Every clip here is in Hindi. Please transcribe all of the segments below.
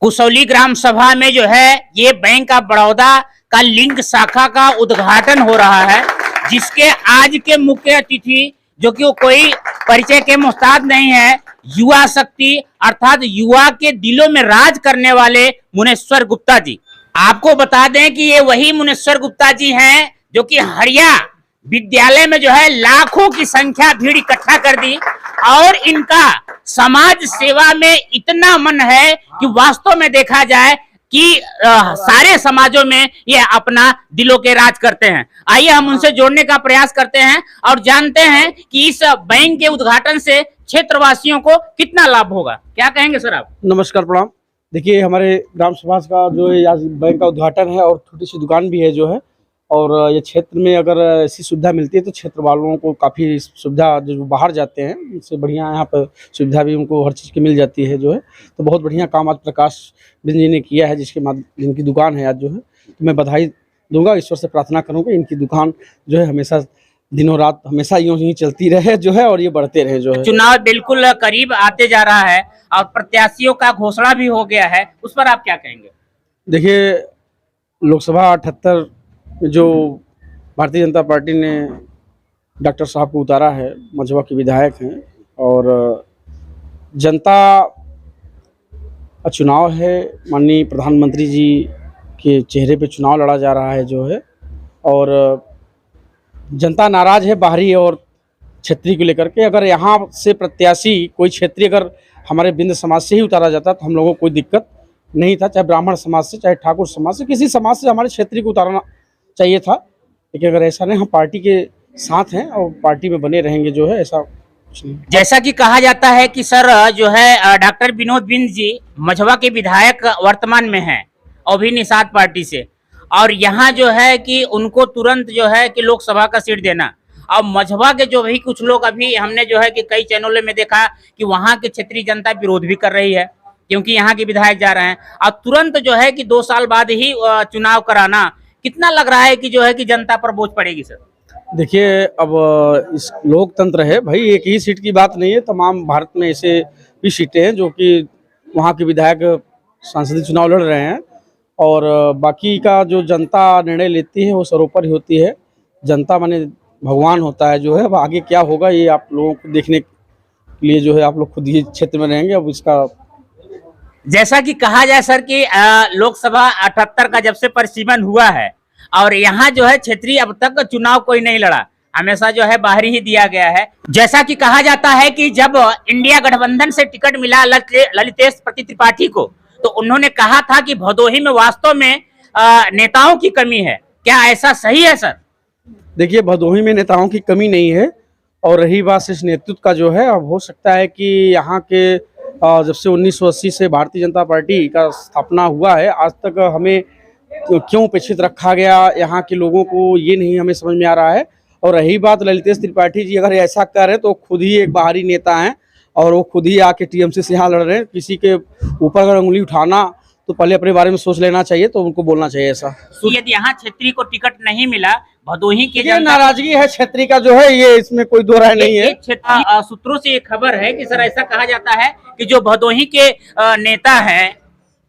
कुसौली ग्राम सभा में जो है ये बैंक ऑफ बड़ौदा का लिंक शाखा का उद्घाटन हो रहा है, जिसके आज के मुख्य अतिथि जो कि कोई परिचय के मोहताज नहीं है, युवा शक्ति अर्थात युवा के दिलों में राज करने वाले मुनेश्वर गुप्ता जी। आपको बता दें कि ये वही मुनेश्वर गुप्ता जी हैं जो कि हरिया विद्यालय में जो है लाखों की संख्या भीड़ इकट्ठा कर दी, और इनका समाज सेवा में इतना मन है कि वास्तव में देखा जाए कि सारे समाजों में ये अपना दिलों के राज करते हैं। आइए हम उनसे जोड़ने का प्रयास करते हैं और जानते हैं कि इस बैंक के उद्घाटन से क्षेत्रवासियों को कितना लाभ होगा। क्या कहेंगे सर आप? नमस्कार, प्रणाम। देखिए, हमारे ग्राम सभा का जो आज बैंक का उद्घाटन है और छोटी सी दुकान भी है जो है, और ये क्षेत्र में अगर ऐसी सुविधा मिलती है तो क्षेत्र वालों को काफ़ी सुविधा, जो बाहर जाते हैं उससे बढ़िया यहाँ पर सुविधा भी उनको हर चीज़ की मिल जाती है जो है। तो बहुत बढ़िया काम आज प्रकाश बिंद जी ने किया है, जिनकी दुकान है आज जो है। तो मैं बधाई दूंगा, ईश्वर से प्रार्थना करूँगा इनकी दुकान जो है हमेशा दिनों रात हमेशा यूं ही चलती रहे जो है, और ये बढ़ते रहे जो है। चुनाव बिल्कुल करीब आते जा रहा है और प्रत्याशियों का घोषणा भी हो गया है, उस पर आप क्या कहेंगे? देखिए, लोकसभा 78 जो भारतीय जनता पार्टी ने डॉक्टर साहब को उतारा है, मझवा के विधायक हैं, और जनता का चुनाव है, माननीय प्रधानमंत्री जी के चेहरे पे चुनाव लड़ा जा रहा है जो है, और जनता नाराज है बाहरी और क्षेत्रीय को लेकर के। अगर यहाँ से प्रत्याशी कोई क्षेत्रीय अगर हमारे बिंद समाज से ही उतारा जाता तो हम लोगों को कोई दिक्कत नहीं था, चाहे ब्राह्मण समाज से, चाहे ठाकुर समाज से, किसी समाज से हमारे क्षेत्रीय को उतारना चाहिए था। लेकिन अगर ऐसा नहीं, हम पार्टी के साथ हैं और पार्टी में बने रहेंगे जो है, ऐसा कुछ नहीं। जैसा कि कहा जाता है कि सर जो है डॉक्टर विनोद बिंद जी मझवा के विधायक वर्तमान में हैं और भी निषाद पार्टी से, और यहाँ जो है कि उनको तुरंत जो है कि लोकसभा का सीट देना, और मझवा के जो भी कुछ लोग अभी हमने जो है कि कई चैनलों में देखा कि वहाँ की क्षेत्रीय जनता विरोध भी कर रही है क्योंकि यहाँ के विधायक जा रहे हैं, और तुरंत जो है कि 2 साल बाद ही चुनाव कराना, कितना लग रहा है कि जो है कि जनता पर बोझ पड़ेगी सर? देखिए, अब इस लोकतंत्र है भाई, एक ही सीट की बात नहीं है, तमाम भारत में ऐसे भी सीटें हैं जो कि वहाँ के विधायक सांसदीय चुनाव लड़ रहे हैं, और बाकी का जो जनता निर्णय लेती है वो सर्वोपरि होती है। जनता माने भगवान होता है जो है। अब आगे क्या होगा ये आप लोगों को देखने के लिए जो है आप लोग खुद ही क्षेत्र में रहेंगे। अब इसका जैसा कि कहा जाए सर कि लोकसभा 78 का जब से परिसीमन हुआ है और यहाँ जो है क्षेत्रीय अब तक चुनाव कोई नहीं लड़ा, हमेशा जो है बाहरी ही दिया गया है। जैसा कि कहा जाता है कि जब इंडिया गठबंधन से टिकट मिला ललितेश प्रति त्रिपाठी को, तो उन्होंने कहा था कि भदोही में वास्तव में नेताओं की कमी है। क्या ऐसा सही है सर? देखिए, भदोही में नेताओं की कमी नहीं है, और रही बात इस नेतृत्व का जो है, अब हो सकता है कि यहाँ के जब से 1980 से भारतीय जनता पार्टी का स्थापना हुआ है, आज तक हमें क्यों उपेक्षित रखा गया यहाँ के लोगों को, ये नहीं हमें समझ में आ रहा है। और रही बात ललितेश त्रिपाठी जी, अगर ऐसा कर रहे तो खुद ही एक बाहरी नेता हैं और वो खुद ही आके टीएमसी से यहाँ लड़ रहे हैं। किसी के ऊपर अगर उंगली उठाना तो पहले अपने बारे में सोच लेना चाहिए, तो उनको बोलना चाहिए ऐसा। यदि यहाँ क्षेत्रीय को टिकट नहीं मिला, भदोही की नाराजगी है क्षेत्रीय का जो है, ये इसमें कोई दो राय नहीं है। सूत्रों से एक खबर है कि सर ऐसा कहा जाता है कि जो भदोही के नेता हैं,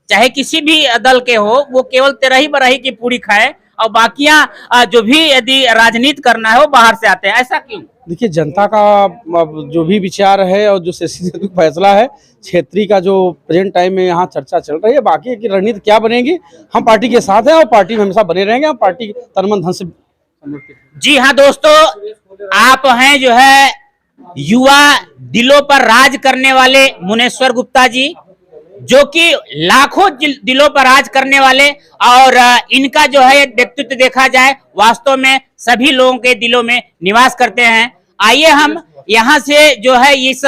चाहे किसी भी दल के हो, वो केवल तेरही बरही की पूरी खाए और बाकियां जो भी यदि राजनीति करना है वो बाहर से आते हैं। ऐसा क्यों? देखिए, जनता का जो भी विचार है और जो सेशन फैसला है, क्षेत्रीय का जो प्रेजेंट टाइम में यहाँ चर्चा चल रही है, बाकी की रणनीति क्या बनेगी, हम पार्टी के साथ हैं और पार्टी में हमेशा बने रहेंगे। हम पार्टी तन मन धन से। जी हाँ दोस्तों, आप हैं जो है युवा दिलों पर राज करने वाले मुनेश्वर गुप्ता जी, जो कि लाखों दिलों पर राज करने वाले, और इनका जो है व्यक्तित्व देखा जाए वास्तव में सभी लोगों के दिलों में निवास करते हैं। आइए हम यहाँ से जो है इस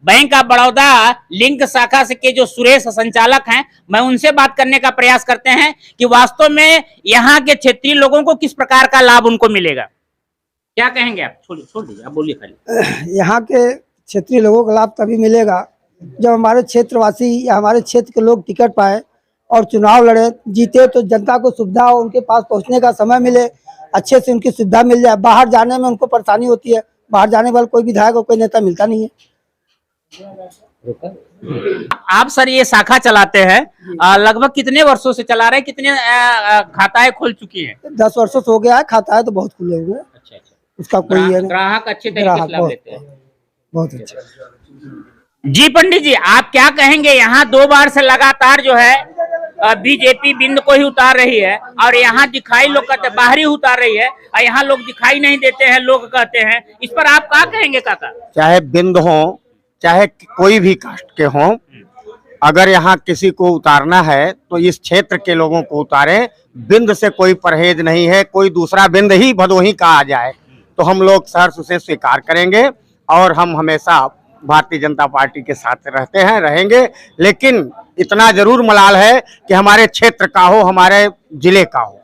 बैंक ऑफ बड़ौदा लिंक शाखा से के जो सुरेश संचालक हैं, मैं उनसे बात करने का प्रयास करते हैं कि वास्तव में यहाँ के क्षेत्रीय लोगों को किस प्रकार का लाभ उनको मिलेगा। क्या कहेंगे आप? छोड़ दीजिए, आप बोलिए खाली। यहाँ के क्षेत्रीय लोगों का लाभ तभी मिलेगा जब हमारे क्षेत्रवासी या हमारे क्षेत्र के लोग टिकट पाए और चुनाव लड़े, जीते, तो जनता को सुविधा हो, उनके पास पहुँचने का समय मिले। अच्छे से उनकी सुविधा मिल जाए। बाहर जाने में उनको परेशानी होती है, बाहर जाने वाला कोई विधायक और कोई नेता मिलता नहीं है। आप सर ये शाखा चलाते हैं, लगभग कितने वर्षों से चला रहे हैं, कितने खाताएं खोल चुकी हैं? 10 वर्षों से हो गया है, खाता है तो बहुत खुले हुए हैं। अच्छा अच्छा। उसका कोई ये नहीं। ग्राहक अच्छे तरीके ग्राहक से लाभ लेते हैं। बहुत अच्छा। जी पंडित जी, आप क्या कहेंगे? यहाँ 2 बार से लगातार जो है बीजेपी बिंद को ही उतार रही है, और यहाँ दिखाई लोग कहते हैं बाहरी उतार रही है, और यहाँ लोग दिखाई नहीं देते हैं, लोग कहते हैं। इस पर आप क्या कहेंगे काका? चाहे बिंद हो, चाहे कोई भी कास्ट के हों, अगर यहाँ किसी को उतारना है तो इस क्षेत्र के लोगों को उतारें। बिंद से कोई परहेज नहीं है, कोई दूसरा बिंद ही भदोही का आ जाए तो हम लोग सहर्ष उसे स्वीकार करेंगे, और हम हमेशा भारतीय जनता पार्टी के साथ रहते हैं, रहेंगे। लेकिन इतना जरूर मलाल है कि हमारे क्षेत्र का हो, हमारे जिले का हो।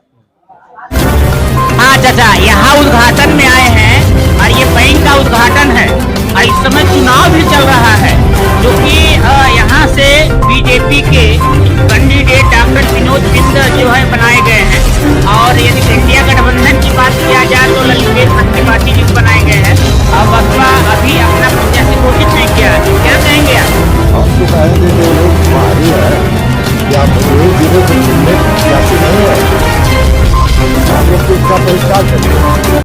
हाँ चाचा, यहाँ उद्घाटन में आए हैं और ये बैंक का उद्घाटन है, और इस समय चुनाव भी चल रहा है, जो कि यहाँ से बीजेपी के कैंडिडेट डॉक्टर विनोद बिंद जो है बनाए गए हैं। और यदि इंडिया गठबंधन की बात किया जाए तो ललित सत्यवादी जी बनाए गए हैं, और बसपा अभी अपना प्रत्याशी घोषित नहीं किया है। क्या कहेंगे आप? हम तो कहेंगे जो लोग बाहरी है या भदोही जिले के जिले प्रत्याशी नहीं है, हम लोग तो इसका बहिष्कार करेंगे।